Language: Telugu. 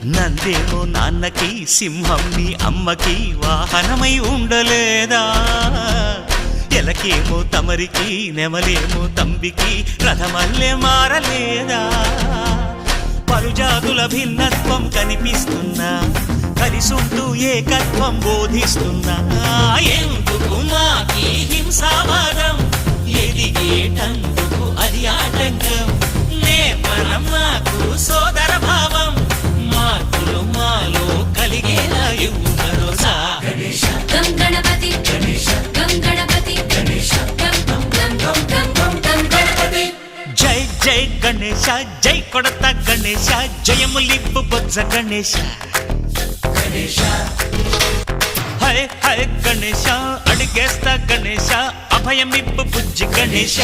నందేమో నాన్నకి సింహం నీ అమ్మకి వాహనమై ఉండలేదా ఎలకేమో తమరికి నెమలేమో తంబికి రథమల్లే మారలేదా పలుజాతుల భిన్నత్వం కనిపిస్తున్నా కలిసుంటూ ఏకత్వం బోధిస్తున్నా ఎందుకు మాకి హింసావాదం ఎదిగేటందుకు అది ఆటంకం నేపరం మాకు సోదర భావం మార్పులు మాలో కలిగేలా ఇవ్వు భరోసా గం గణపతి గం గణపతి గం గణపతి జై జై గణేశ జై కొడత గణేశ జయములిప్పు బొజ్జ గణేశ హై హై గణేశ అడిగేస్తా గణేశ అభయమిప్పు బుజ్జి గణేశ